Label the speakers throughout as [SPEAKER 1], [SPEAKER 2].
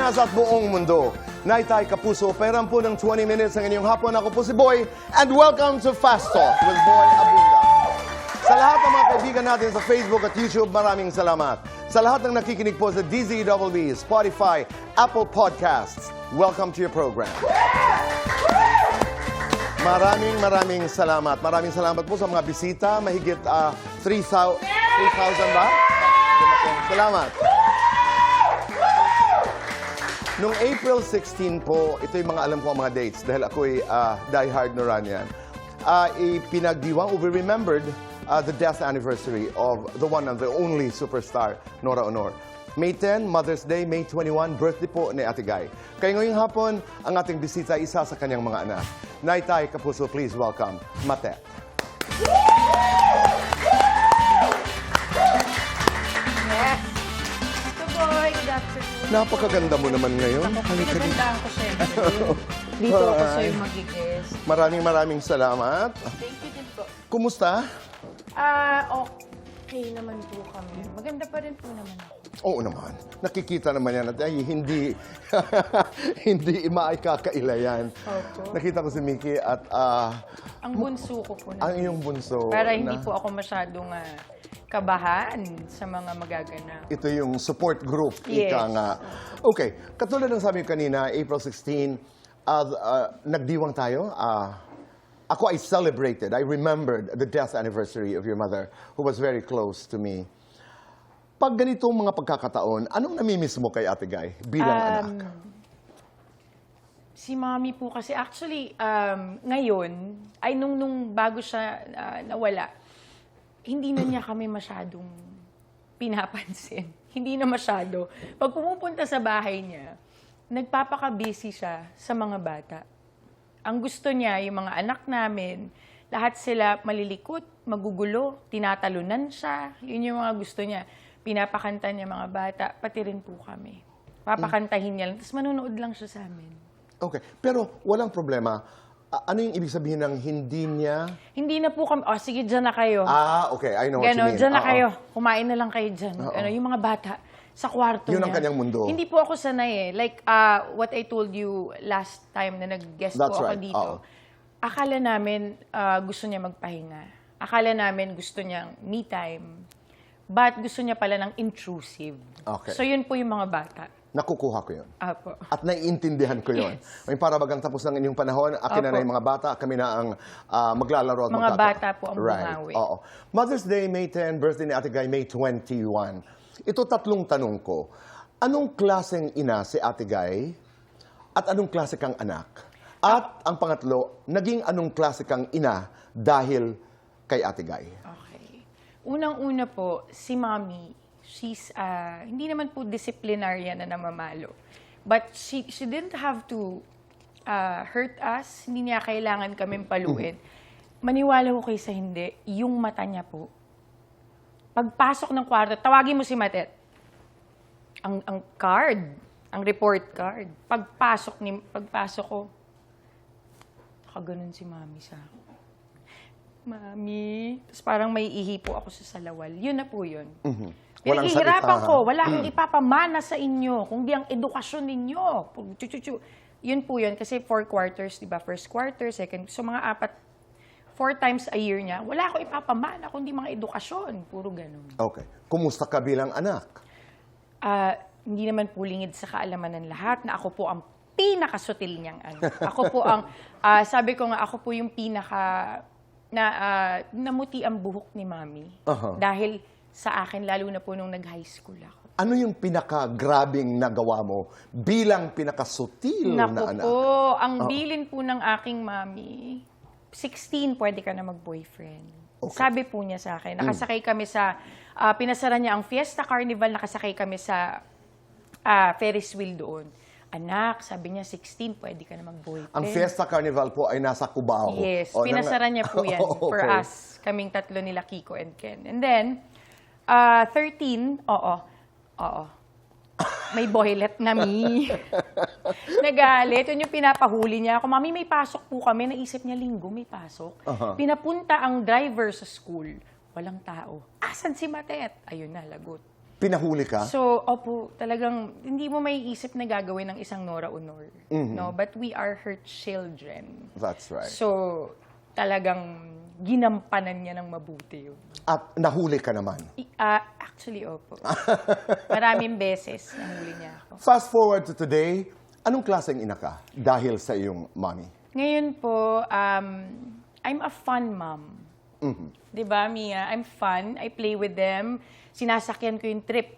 [SPEAKER 1] Pilipinas at buong mundo. Naitay Kapuso, perang po ng 20 minutes ng inyong hapon. Ako po si Boy, and welcome to Fast Talk with Boy Abunda. Sa lahat ng mga kaibigan natin sa Facebook at YouTube, maraming salamat. Sa lahat ng nakikinig po sa DZWB, Spotify, Apple Podcasts, welcome to your program. Maraming salamat. Maraming salamat po sa mga bisita. Mahigit 3,000 ba? Salamat. Noong April 16 po, ito yung mga alam ko ang mga dates dahil ako'y diehard Noranian. Ipinagdiwang, we remembered the death anniversary of the one and the only superstar, Nora Honor. May 10, Mother's Day, May 21, birthday po ni Ate Guy. Kaya ngayong hapon, ang ating bisita ay isa sa kanyang mga anak. Naitay Kapuso, please welcome, Matet.
[SPEAKER 2] Yes. Good boy, good afternoon.
[SPEAKER 1] Napakaganda mo naman ngayon.
[SPEAKER 2] Ako, pinagandaan ko siyempre. Dito ako sa'yo magigis.
[SPEAKER 1] Maraming salamat.
[SPEAKER 2] Thank you din po.
[SPEAKER 1] Kumusta?
[SPEAKER 2] Okay naman po kami. Maganda pa rin po naman ako.
[SPEAKER 1] Oo naman. Nakikita naman yan at ay, hindi maikakaila yan.
[SPEAKER 2] Opo.
[SPEAKER 1] Nakita ko si Mickey at
[SPEAKER 2] Ang bunso ko po
[SPEAKER 1] ang
[SPEAKER 2] naman.
[SPEAKER 1] iyong bunso.
[SPEAKER 2] Para hindi po ako masyadong kabahan sa mga magaganap.
[SPEAKER 1] Ito yung support group.
[SPEAKER 2] Yes.
[SPEAKER 1] Ika nga. Okay. Katulad ng sabi ko kanina, April 16, nagdiwang tayo. Ako, I celebrated. I remembered the death anniversary of your mother, who was very close to me. Pag ganitong mga pagkakataon, anong namimiss mo kay Ate Guy bilang anak?
[SPEAKER 2] Si Mommy po kasi, actually, ngayon, ay nung bago siya nawala, hindi na niya kami masyadong pinapansin. Hindi na masyado. Pag pumupunta sa bahay niya, nagpapaka-busy siya sa mga bata. Ang gusto niya, yung mga anak namin, lahat sila malilikot, magugulo, tinatalunan siya. Yun yung mga gusto niya. Pinapakanta niya mga bata, pati rin po kami. Papakantahin niya lang, tapos manunood lang siya sa amin.
[SPEAKER 1] Okay. Pero walang problema. Ano yung ibig sabihin ng hindi niya?
[SPEAKER 2] Hindi na po kami, sige, dyan na kayo.
[SPEAKER 1] Okay. I know what you
[SPEAKER 2] Ganon,
[SPEAKER 1] mean.
[SPEAKER 2] dyan na kayo. Kumain na lang kayo dyan. Yung mga bata, sa kwarto
[SPEAKER 1] Yun
[SPEAKER 2] niya.
[SPEAKER 1] ang kanyang mundo.
[SPEAKER 2] Hindi po ako sanay eh. Like, what I told you last time na nag-guest
[SPEAKER 1] That's
[SPEAKER 2] po ako
[SPEAKER 1] right.
[SPEAKER 2] dito. Akala namin gusto niya magpahinga. Akala namin gusto niyang me time. But gusto niya pala ng intrusive.
[SPEAKER 1] Okay.
[SPEAKER 2] So yun po yung mga bata.
[SPEAKER 1] Nakukuha ko yun.
[SPEAKER 2] Apo.
[SPEAKER 1] At naiintindihan ko yun.
[SPEAKER 2] Yes.
[SPEAKER 1] May para bagang tapos ng inyong panahon, akin na
[SPEAKER 2] Opo.
[SPEAKER 1] yung mga bata, kami na ang maglalaro at
[SPEAKER 2] Mga bata po ang bumawi.
[SPEAKER 1] Oo. Mother's Day, May 10, birthday ni Ate Guy, May 21. Ito tatlong tanong ko. Anong klaseng ina si Ate Guy? At anong klase kang anak? At ang pangatlo, naging anong klase kang ina dahil kay Ate Guy?
[SPEAKER 2] Okay. Unang-una po, si Mommy, she's, hindi naman po disciplinarian na namamalo. But she didn't have to hurt us. Hindi niya kailangan kaming paluin. Maniwala ko kayo sa hindi, yung mata niya po. Pagpasok ng kwarto, tawagin mo si Matet. Ang card, ang report card. Pagpasok ko, nakaganon si Mami sa akin. Mami, tapos parang may ihipo ako sa salawal. Yun na po yun. Pinaghihirapan ko, wala akong ipapamana sa inyo, kung di ang edukasyon ninyo. Yun po yun, kasi 4 quarters, di ba? First quarter, second, so mga 4 times a year niya, wala akong ipapamana kundi mga edukasyon. Puro ganun.
[SPEAKER 1] Okay. Kumusta ka bilang anak?
[SPEAKER 2] Hindi naman po lingid sa kaalaman ng lahat na ako po ang pinakasutil niyang anak. Ako po ang, sabi ko nga, ako po yung namuti ang buhok ni Mami. Dahil sa akin, lalo na po nung nag-high school ako.
[SPEAKER 1] Ano yung pinaka-grabing nagawa mo bilang pinakasutil na anak?
[SPEAKER 2] Naku po, ang bilin po ng aking Mami, 16, pwede ka na mag-boyfriend.
[SPEAKER 1] Okay.
[SPEAKER 2] Sabi po niya sa akin, nakasakay kami sa, pinasara niya ang Fiesta Carnival, nakasakay kami sa Ferris wheel doon. Anak, sabi niya, 16, pwede ka na mag-boyfriend.
[SPEAKER 1] Ang Fiesta Carnival po ay nasa Cubao.
[SPEAKER 2] Yes, pinasara niya po yan for us, kaming tatlo nila, Kiko and Ken. And then, 13, may boylet na mi. Nagalit. Yun yung pinapahuli niya ako. Mami, may pasok po kami. Naisip niya, linggo, may pasok. Pinapunta ang driver sa school. Walang tao. Asan si Matet? Ayun na, lagot.
[SPEAKER 1] Pinahuli ka?
[SPEAKER 2] So, opo, talagang hindi mo may isip na gagawin ng isang Nora Honor. No? But we are her children.
[SPEAKER 1] That's right.
[SPEAKER 2] So, talagang ginampanan niya ng mabuti yun.
[SPEAKER 1] At nahuli ka naman.
[SPEAKER 2] Actually, opo. Maraming beses nahuli niya ako.
[SPEAKER 1] Fast forward to today, anong klaseng ina ka dahil sa iyong mommy?
[SPEAKER 2] Ngayon po, I'm a fun mom. Diba, Mia? I'm fun. I play with them. Sinasakyan ko yung trip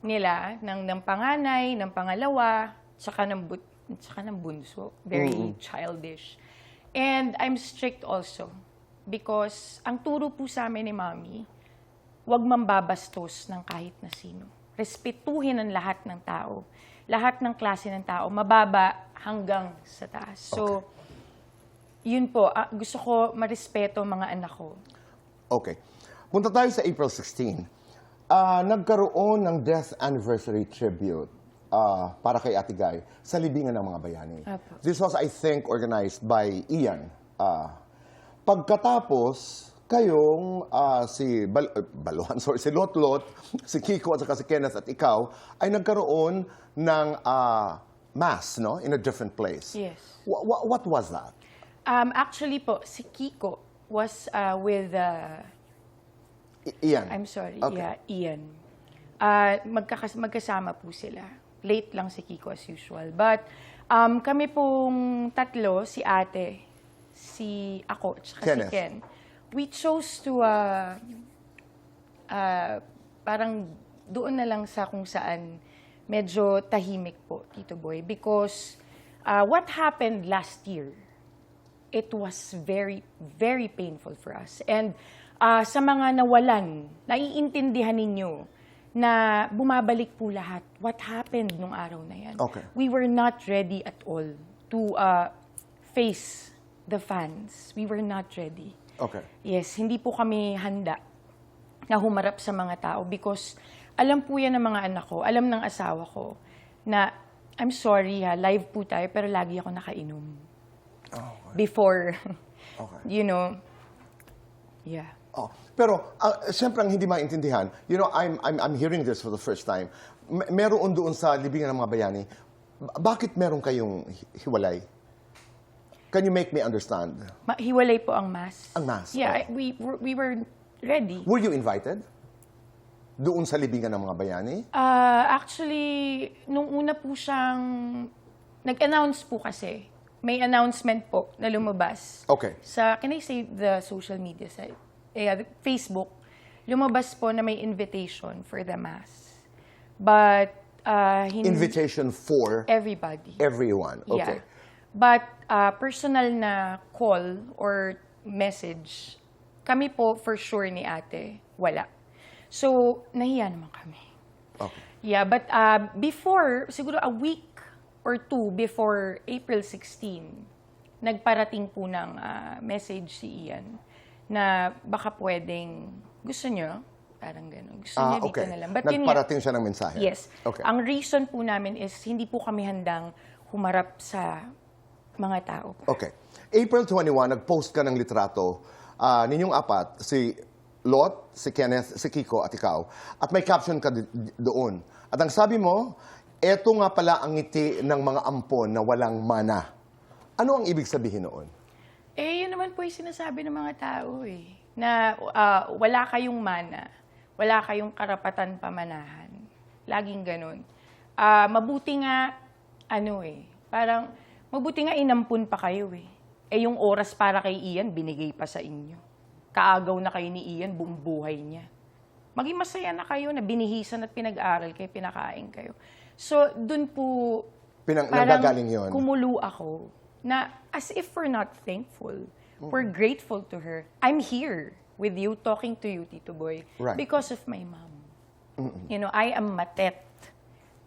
[SPEAKER 2] nila ng panganay, ng pangalawa, tsaka ng bunso. Very childish. And I'm strict also. Because ang turo po sa amin ni Mommy, huwag mambabastos ng kahit na sino. Respetuhin ang lahat ng tao. Lahat ng klase ng tao, mababa hanggang sa taas. So, yun po, gusto ko marespeto ang mga anak ko.
[SPEAKER 1] Okay. Punta tayo sa April 16. Nagkaroon ng death anniversary tribute para kay Ate Guy sa Libingan ng Mga Bayani.
[SPEAKER 2] Apo.
[SPEAKER 1] This was, I think, organized by Ian. Pagkatapos, kayong si si Lotlot, si Kiko at saka si Kenneth at ikaw ay nagkaroon ng mass, no, in a different place.
[SPEAKER 2] Yes.
[SPEAKER 1] What was that?
[SPEAKER 2] Actually po, si Kiko was with,
[SPEAKER 1] Ian.
[SPEAKER 2] I'm sorry,
[SPEAKER 1] Okay.
[SPEAKER 2] yeah, Ian. Magkasama po sila. Late lang si Kiko as usual. But kami pong tatlo, si ate, si ako, at saka si
[SPEAKER 1] Kenneth.
[SPEAKER 2] Ken, we chose to parang doon na lang sa kung saan medyo tahimik po, Tito Boy. Because what happened last year, it was very, very painful for us. And sa mga nawalan, naiintindihan ninyo na bumabalik po lahat. What happened nung araw na yan?
[SPEAKER 1] Okay.
[SPEAKER 2] We were not ready at all to face the fans. We were not ready.
[SPEAKER 1] Okay.
[SPEAKER 2] Yes, hindi po kami handa na humarap sa mga tao because alam po yan ng mga anak ko, alam ng asawa ko na I'm sorry live po tayo pero lagi ako nakainom.
[SPEAKER 1] Okay.
[SPEAKER 2] Before,
[SPEAKER 1] Okay.
[SPEAKER 2] you know, yeah.
[SPEAKER 1] Oh, pero siyempre ang hindi maintindihan, you know, I'm hearing this for the first time. Meron doon sa Libingan ng Mga Bayani, bakit meron kayong hiwalay? Can you make me understand?
[SPEAKER 2] Hiwalay po ang mass.
[SPEAKER 1] Ang mass,
[SPEAKER 2] Yeah,
[SPEAKER 1] oh.
[SPEAKER 2] we were ready.
[SPEAKER 1] Were you invited? Doon sa Libingan ng Mga Bayani?
[SPEAKER 2] Actually, nung una po siyang, nag-announce po kasi, may announcement po na lumabas.
[SPEAKER 1] Okay.
[SPEAKER 2] Sa, can I say the social media site? The Facebook, lumabas po na may invitation for the mass. But,
[SPEAKER 1] Invitation for
[SPEAKER 2] everybody.
[SPEAKER 1] everyone. Okay.
[SPEAKER 2] Yeah. But, personal na call or message, kami po for sure ni ate, wala. So, nahiya naman kami.
[SPEAKER 1] Okay.
[SPEAKER 2] Yeah, but before, siguro a week or two before April 16, nagparating po ng message si Ian na baka pwedeng, gusto nyo? Parang gano'n. Gusto nyo dito
[SPEAKER 1] okay.
[SPEAKER 2] na lang. But yun nga,
[SPEAKER 1] Nagparating siya ng mensahe.
[SPEAKER 2] yes.
[SPEAKER 1] Okay.
[SPEAKER 2] Ang reason po namin is hindi po kami handang humarap sa mga tao.
[SPEAKER 1] Okay. April 21, nag-post ka ng litrato ninyong apat, si Lot, si Kenneth, si Kiko at ikaw. At may caption ka doon. At ang sabi mo, eto nga pala ang ngiti ng mga ampon na walang mana. Ano ang ibig sabihin noon?
[SPEAKER 2] Yun naman po yung sinasabi ng mga tao eh. Na wala kayong mana, wala kayong karapatan pamanahan. Laging ganun. Mabuti nga, parang, mabuti nga inampun pa kayo eh. Yung oras para kay Ian, binigay pa sa inyo. Kaagaw na kayo ni Ian, buong buhay niya. Maging masaya na kayo na binihisan at pinag-aral kayo, pinakain kayo. So, dun po,
[SPEAKER 1] Nanggagaling yun.
[SPEAKER 2] kumulo ako na as if we're not thankful. We're grateful to her. I'm here with you, talking to you, Tito Boy,
[SPEAKER 1] Right.
[SPEAKER 2] because of my mom. You know, I am matet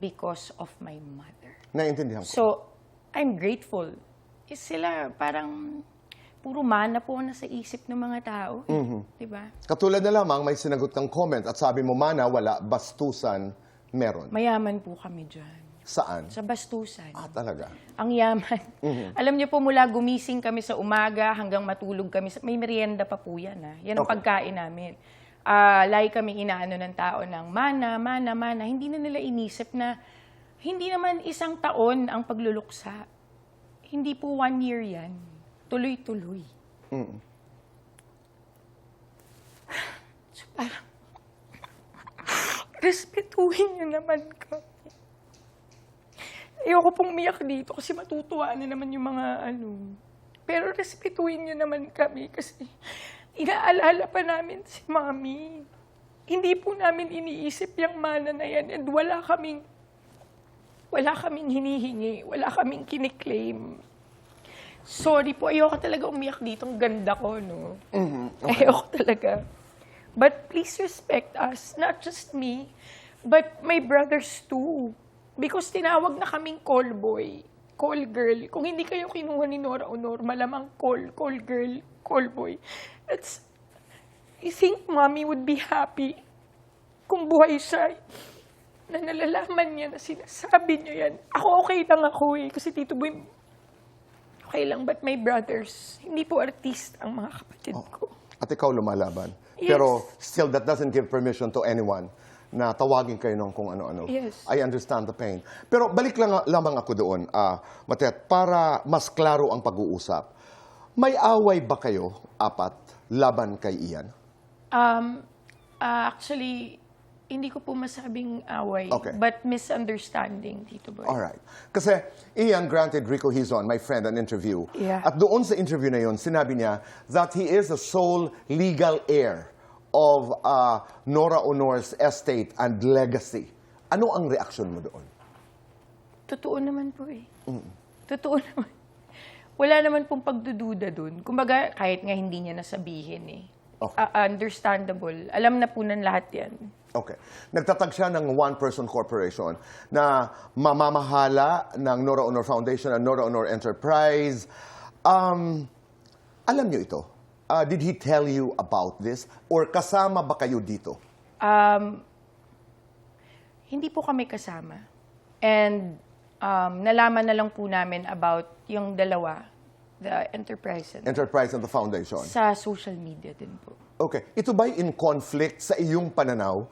[SPEAKER 2] because of my mother.
[SPEAKER 1] Naiintindihan ko.
[SPEAKER 2] So, I'm grateful. Sila parang puro mana po na sa isip ng mga tao. Diba?
[SPEAKER 1] Katulad na lamang, may sinagot kang comment at sabi mo, mana, wala, bastusan, meron.
[SPEAKER 2] Mayaman po kami dyan.
[SPEAKER 1] Saan?
[SPEAKER 2] Sa bastusan.
[SPEAKER 1] Talaga?
[SPEAKER 2] Ang yaman. Alam niyo po, mula gumising kami sa umaga hanggang matulog kami, may merienda pa po yan. Yan ang pagkain namin. Lagi kami inaano ng tao ng mana, mana, mana. Hindi na nila inisip na hindi naman isang taon ang pagluluksa. Hindi po 1 year yan. Tuloy-tuloy. So parang, respetuhin niyo naman kami. Ayoko pong umiyak dito kasi matutuwa na naman yung mga Pero respetuhin niyo naman kami kasi inaalala pa namin si Mami. Hindi po namin iniisip yung mana na yan and wala kaming hinihingi, wala kaming kiniklaim. Sorry po, ayoko talaga umiyak dito. Ang ganda ko, no? Okay. Ayoko talaga. But please respect us, not just me, but my brothers too. Because tinawag na kaming call boy, call girl. Kung hindi kayo kinuha ni Nora Honor, malamang call girl, call boy. I think Mommy would be happy kung buhay siya na nalalaman niya na sinasabi niyo yan. Ako okay lang ako kasi Tito Boy, okay lang. But my brothers, hindi po artist ang mga kapatid ko.
[SPEAKER 1] At ikaw lumalaban.
[SPEAKER 2] Yes.
[SPEAKER 1] Pero still, that doesn't give permission to anyone na tawagin kayo ng kung ano-ano.
[SPEAKER 2] Yes.
[SPEAKER 1] I understand the pain. Pero balik lang lamang ako doon, Matet, para mas klaro ang pag-uusap. May away ba kayo, apat, laban kay Ian?
[SPEAKER 2] Actually, hindi ko po masabing away,
[SPEAKER 1] Okay.
[SPEAKER 2] but misunderstanding, Tito Boy.
[SPEAKER 1] Alright. Kasi Ian granted Rico Hizon, my friend, an interview.
[SPEAKER 2] Yeah.
[SPEAKER 1] At doon sa interview na yon, sinabi niya that he is the sole legal heir of Nora Honor's estate and legacy. Ano ang reaksyon mo doon?
[SPEAKER 2] Totoo naman po Totoo naman. Wala naman pong pagdududa doon. Kumbaga, kahit nga hindi niya nasabihin
[SPEAKER 1] Okay.
[SPEAKER 2] Understandable. Alam na po ng lahat yan.
[SPEAKER 1] Okay. Nagtatag siya ng one-person corporation na mamamahala ng Nora Honor Foundation and Nora Honor Enterprise. Alam niyo ito? Did he tell you about this? Or kasama ba kayo dito?
[SPEAKER 2] Hindi po kami kasama. And nalaman na lang po namin about yung dalawa, the enterprise and
[SPEAKER 1] Enterprise and the foundation.
[SPEAKER 2] sa social media din po.
[SPEAKER 1] Okay. Ito ba'y in conflict sa iyong pananaw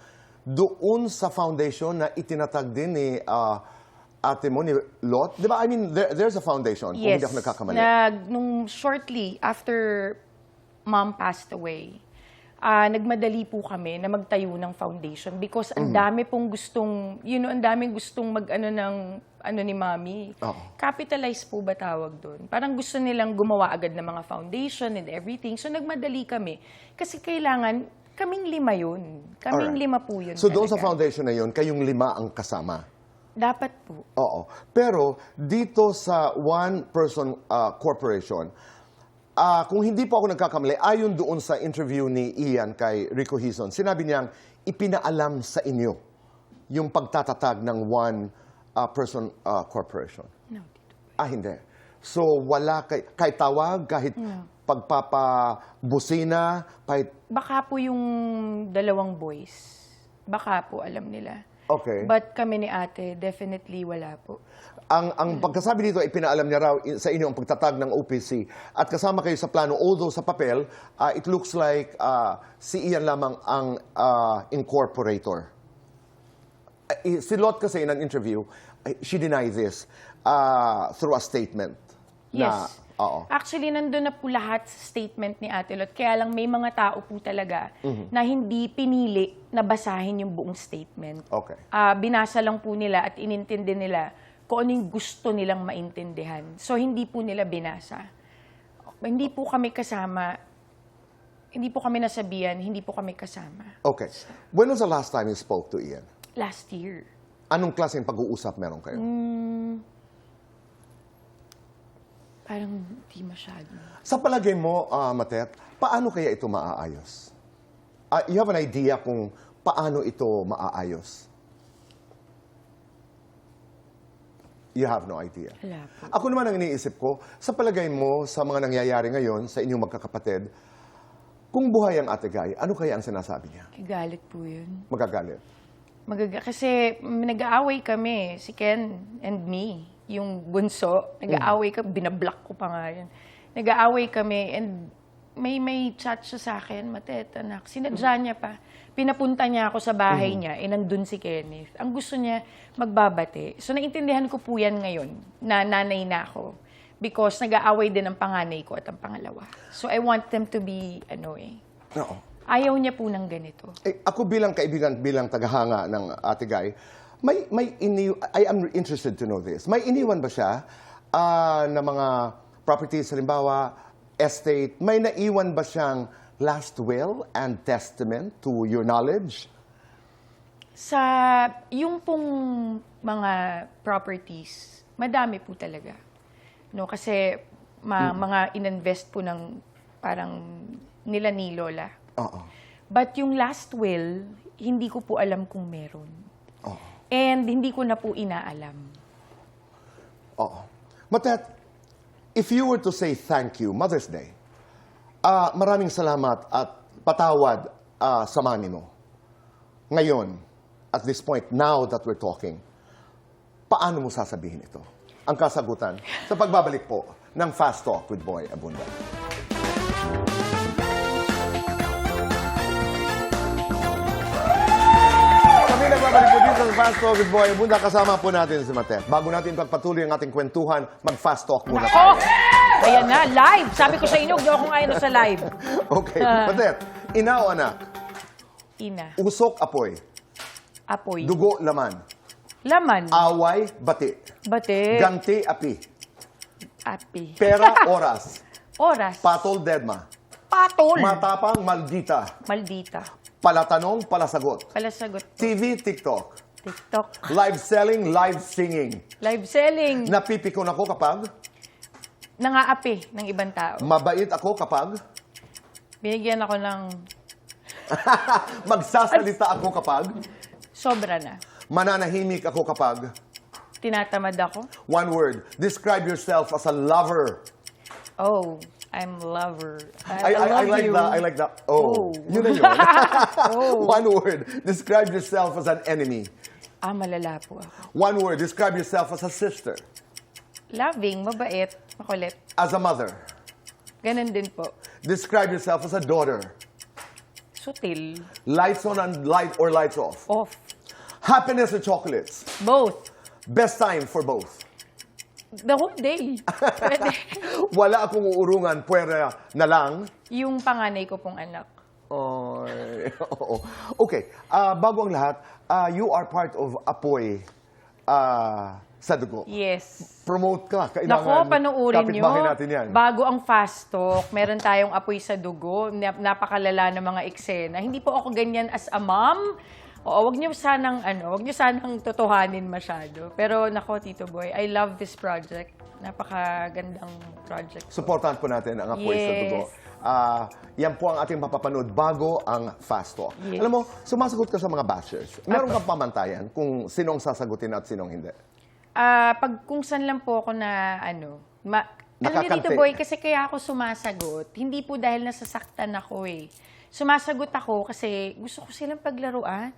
[SPEAKER 1] doon sa foundation na itinatag din ni ate mo, ni Lot? Di ba? I mean, there's a foundation, kung hindi ako nagkakamali.
[SPEAKER 2] Nung shortly after Mom passed away, nagmadali po kami na magtayo ng foundation because ang dami pong gustong, ang daming gustong mag-ano ng ni Mami. Capitalize po ba tawag doon? Parang gusto nilang gumawa agad ng mga foundation and everything. So nagmadali kami. Kasi kailangan, kaming 5 yun. Kaming
[SPEAKER 1] Alright.
[SPEAKER 2] 5 po yun.
[SPEAKER 1] So doon sa
[SPEAKER 2] talaga.
[SPEAKER 1] foundation na yun, kayong 5 ang kasama?
[SPEAKER 2] Dapat po.
[SPEAKER 1] Oo. Pero dito sa one-person corporation, kung hindi po ako nagkakamali, ayon doon sa interview ni Ian kay Rico Hizon, sinabi niyang ipinaalam sa inyo yung pagtatatag ng one-person corporation.
[SPEAKER 2] No, Tito.
[SPEAKER 1] Hindi. So wala kahit tawag, kahit pagpapabusina, kahit...
[SPEAKER 2] Baka po yung 2 boys. Baka po alam nila.
[SPEAKER 1] Okay.
[SPEAKER 2] But kami ni ate, definitely wala po.
[SPEAKER 1] Ang pagkasabi dito, ipinaalam niya raw sa inyo ang pagtatag ng OPC at kasama kayo sa plano, although sa papel, it looks like si Ian lamang ang incorporator. Si Lot kasi in an interview, she denied this through a statement.
[SPEAKER 2] Yes.
[SPEAKER 1] Oo.
[SPEAKER 2] Actually, nandun na po lahat sa statement ni Ate Lot. Kaya lang may mga tao po talaga na hindi pinili na basahin yung buong statement.
[SPEAKER 1] Okay.
[SPEAKER 2] Binasa lang po nila at inintindi nila kung ano yung gusto nilang maintindihan. So, hindi po nila binasa. Hindi po kami kasama. Hindi po kami nasabihan. Hindi po kami kasama.
[SPEAKER 1] Okay. When was the last time you spoke to Ian?
[SPEAKER 2] Last year.
[SPEAKER 1] Anong klaseng pag-uusap meron kayo?
[SPEAKER 2] Parang di masyado.
[SPEAKER 1] Sa palagay mo, Matet, paano kaya ito maaayos? You have an idea kung paano ito maaayos? You have no idea.
[SPEAKER 2] Wala po.
[SPEAKER 1] Ako naman ang iniisip ko, sa palagay mo, sa mga nangyayari ngayon, sa inyong magkakapatid, kung buhay ang Ate Guy, ano kaya ang sinasabi niya?
[SPEAKER 2] Galit po yun.
[SPEAKER 1] Magagalit.
[SPEAKER 2] Kasi nag-aaway kami, si Ken and me, yung bunso. Nag-aaway kami, binablock ko pa nga yun. Nag-aaway kami and may chat siya sa akin, Matet, anak. Sinadya niya pa. Pinapunta niya ako sa bahay niya, nandun si Kenneth. Ang gusto niya, magbabate. So, naintindihan ko po yan ngayon, na nanay na ako. Because nag-aaway din ang panganay ko at ang pangalawa. So, I want them to be,
[SPEAKER 1] Oo.
[SPEAKER 2] ayaw niya po ng ganito.
[SPEAKER 1] Ako bilang kaibigan, bilang tagahanga ng Ate Guy, I am interested to know this. May iniwan ba siya na mga properties, halimbawa, estate? May naiwan ba siyang last will and testament to your knowledge?
[SPEAKER 2] Sa yung pong mga properties, madami po talaga. No, kasi mga ininvest po ng parang nila ni Lola.
[SPEAKER 1] Oo.
[SPEAKER 2] But yung last will, hindi ko po alam kung meron.
[SPEAKER 1] Oo.
[SPEAKER 2] And hindi ko na po inaalam.
[SPEAKER 1] Oo. Matet, if you were to say thank you, Mother's Day, maraming salamat at patawad sa mami mo. Ngayon, at this point, now that we're talking, paano mo sasabihin ito? Ang kasagutan sa pagbabalik po ng Fast Talk with Boy Abunda. Kami nagbabalik po dito sa Fast Talk with Boy Abunda. Kasama po natin si Matet. Bago natin pagpatuloy ang ating kwentuhan, mag-Fast Talk muna tayo.
[SPEAKER 2] Ayan na, live! Sabi ko sa inyo, huwag akong ayaw sa live.
[SPEAKER 1] Okay. Matet, ina o anak?
[SPEAKER 2] Ina,
[SPEAKER 1] Usok, apoy.
[SPEAKER 2] apoy,
[SPEAKER 1] Dugo, laman.
[SPEAKER 2] laman,
[SPEAKER 1] Away, bati.
[SPEAKER 2] bate,
[SPEAKER 1] Ganti, api.
[SPEAKER 2] api,
[SPEAKER 1] Pera, oras.
[SPEAKER 2] oras,
[SPEAKER 1] Patol, deadma.
[SPEAKER 2] patol,
[SPEAKER 1] Matapang, maldita.
[SPEAKER 2] maldita,
[SPEAKER 1] Palatanong, palasagot.
[SPEAKER 2] palasagot,
[SPEAKER 1] TV, TikTok.
[SPEAKER 2] TikTok,
[SPEAKER 1] Live selling, live singing.
[SPEAKER 2] live selling,
[SPEAKER 1] Napipikon ako kapag
[SPEAKER 2] nangaapi ng ibang tao.
[SPEAKER 1] mabait ako kapag
[SPEAKER 2] Binigyan ako ng
[SPEAKER 1] magsasalita ako kapag
[SPEAKER 2] sobra na.
[SPEAKER 1] mananahimik ako kapag
[SPEAKER 2] Tinatamad ako.
[SPEAKER 1] one word. Describe yourself as a lover.
[SPEAKER 2] Oh, I'm lover.
[SPEAKER 1] I
[SPEAKER 2] love
[SPEAKER 1] like
[SPEAKER 2] you.
[SPEAKER 1] that. I like that. Oh.
[SPEAKER 2] Oh.
[SPEAKER 1] Yun na yun. One word. Describe yourself as an enemy.
[SPEAKER 2] Malala po ako.
[SPEAKER 1] One word. Describe yourself as a sister.
[SPEAKER 2] Loving, mabait, makulit.
[SPEAKER 1] As a mother.
[SPEAKER 2] Ganun din po.
[SPEAKER 1] Describe yourself as a daughter.
[SPEAKER 2] Sutil.
[SPEAKER 1] Lights on and lights off.
[SPEAKER 2] Off.
[SPEAKER 1] Happiness or chocolates.
[SPEAKER 2] Both.
[SPEAKER 1] Best time for both.
[SPEAKER 2] The whole day. Pwede.
[SPEAKER 1] Wala akong uurungan, pwera na lang.
[SPEAKER 2] Yung panganay ko pong anak.
[SPEAKER 1] Oy, oo. Okay, bago ang lahat, you are part of Apoy sa dugo.
[SPEAKER 2] Yes.
[SPEAKER 1] Promote ka.
[SPEAKER 2] Nako,
[SPEAKER 1] Kailangan
[SPEAKER 2] panuurin nyo.
[SPEAKER 1] kapitbahay natin yan.
[SPEAKER 2] Bago ang Fast Talk, meron tayong apoy sa dugo. Napakalala ng mga eksena. Hindi po ako ganyan as a mom. Oo, wag niyo sanang totohanin masyado. Pero nako, Tito Boy, I love this project. Napakagandang project.
[SPEAKER 1] Supportahan po natin ang Apoy sa
[SPEAKER 2] Yes.
[SPEAKER 1] dugo. Yan po ang ating mapapanood bago ang Fast Talk.
[SPEAKER 2] Yes.
[SPEAKER 1] Alam mo, sumasagot ka sa mga bashers. Meron kang pamantayan kung sinong sasagutin at sinong hindi.
[SPEAKER 2] Kung saan lang po ako na alam niyo,
[SPEAKER 1] Nakakante.
[SPEAKER 2] Tito Boy, kasi kaya ako sumasagot, hindi po dahil nasasaktan ako eh. Sumasagot ako kasi gusto ko silang paglaruan.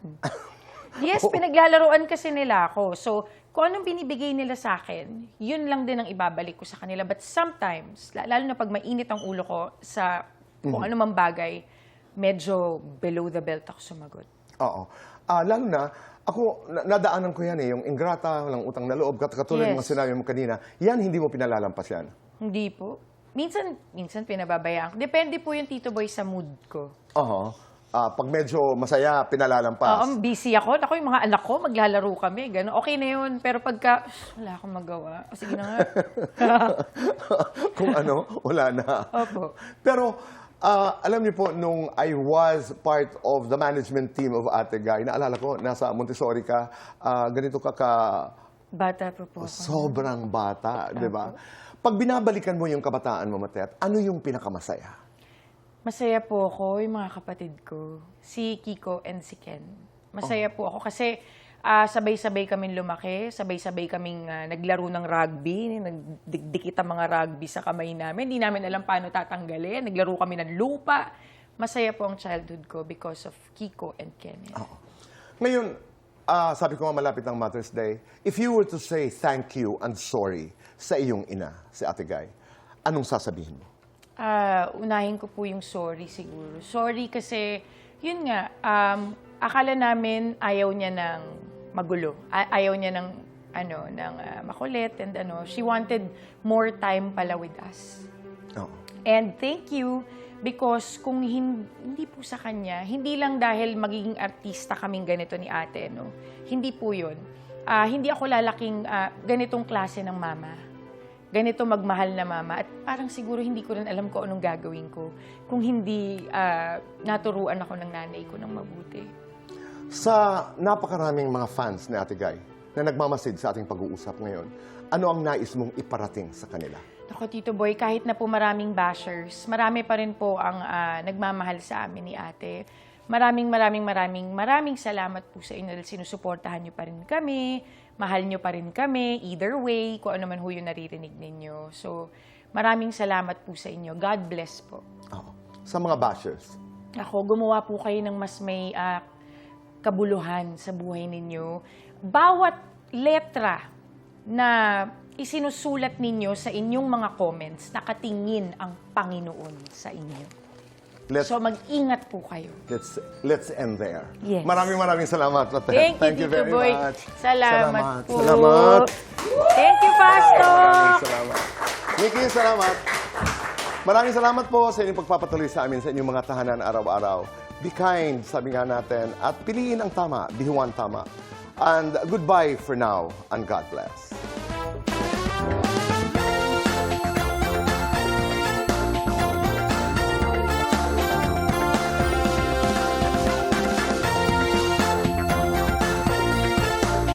[SPEAKER 2] Yes, pinaglalaruan kasi nila ako. So, kung anong binibigay nila sa akin, yun lang din ang ibabalik ko sa kanila. But sometimes, lalo na pag mainit ang ulo ko sa kung ano mang bagay, medyo below the belt ako sumagot.
[SPEAKER 1] Oo. Lalo na, ako, nadaanan ko yan eh, yung ingrata, walang utang na loob, katulad ng
[SPEAKER 2] Yes.
[SPEAKER 1] mga sinabi mo kanina, yan hindi mo pinalalampas yan.
[SPEAKER 2] Hindi po. Minsan pinababayaan ko. Depende po yung Tito Boy sa mood ko.
[SPEAKER 1] Oo. Pag medyo masaya, pinalalampas.
[SPEAKER 2] Oo, busy ako. Ako, yung mga anak ko, maglalaro kami. Gano'n. Okay na yun. Pero pagka, wala akong magawa. O, sige na nga.
[SPEAKER 1] Kung ano, wala na.
[SPEAKER 2] Opo.
[SPEAKER 1] Pero, alam niyo po, nung I was part of the management team of Ate Guy, naalala ko, nasa Montessori ka, ganito ka
[SPEAKER 2] Bata po po ako.
[SPEAKER 1] sobrang bata, di ba? Pag binabalikan mo yung kabataan mo, Matet, ano yung pinakamasaya?
[SPEAKER 2] Masaya po ako, yung mga kapatid ko. Si Kiko and si Ken. Masaya po ako kasi sabay-sabay kaming lumaki, sabay-sabay kaming naglaro ng rugby, nagdikit ang mga rugby sa kamay namin. Hindi namin alam paano tatanggalin. Naglaro kami ng lupa. Masaya po ang childhood ko because of Kiko and Ken.
[SPEAKER 1] Ngayon, sabi ko nga malapit ng Mother's Day, if you were to say thank you and sorry sa iyong ina, si Ate Guy, anong sasabihin mo?
[SPEAKER 2] Unahin ko po yung sorry siguro. Sorry kasi, yun nga, akala namin ayaw niya ng magulo. Ayaw niya ng, makulit and She wanted more time pala with us.
[SPEAKER 1] Oo.
[SPEAKER 2] And thank you because kung hindi po sa kanya, hindi lang dahil magiging artista kaming ganito ni ate, no? Hindi po yun. Hindi ako lalaking ganitong klase ng mama. Ganito magmahal na mama. At parang siguro hindi ko rin alam kung anong gagawin ko kung hindi naturuan ako ng nanay ko ng mabuti.
[SPEAKER 1] Sa napakaraming mga fans ni Ate Guy na nagmamasid sa ating pag-uusap ngayon, ano ang nais mong iparating sa kanila?
[SPEAKER 2] Ako, Tito Boy, kahit na po maraming bashers, marami pa rin po ang nagmamahal sa amin ni ate. Maraming salamat po sa inyo dahil sinusuportahan niyo pa rin kami, mahal niyo pa rin kami, either way, kung ano man ho yung naririnig ninyo. So, maraming salamat po sa inyo. God bless po.
[SPEAKER 1] Oo. Sa mga bashers.
[SPEAKER 2] Ako, gumawa po kayo ng mas may kabuluhan sa buhay ninyo. Bawat letra na isinusulat ninyo sa inyong mga comments, nakatingin ang Panginoon sa inyo. So mag-ingat po kayo.
[SPEAKER 1] Let's end there.
[SPEAKER 2] Yes.
[SPEAKER 1] Maraming salamat, Ate.
[SPEAKER 2] Thank you,
[SPEAKER 1] very
[SPEAKER 2] Tito Boy.
[SPEAKER 1] much.
[SPEAKER 2] Salamat po.
[SPEAKER 1] Salamat.
[SPEAKER 2] Thank you, Pastor.
[SPEAKER 1] Maraming salamat. Nikki, salamat. Maraming salamat po sa inyong pagpapatuloy sa amin sa inyong mga tahanan araw-araw. Be kind, sabi nga natin, at piliin ang tama, dihuan tama. And goodbye for now, and God bless.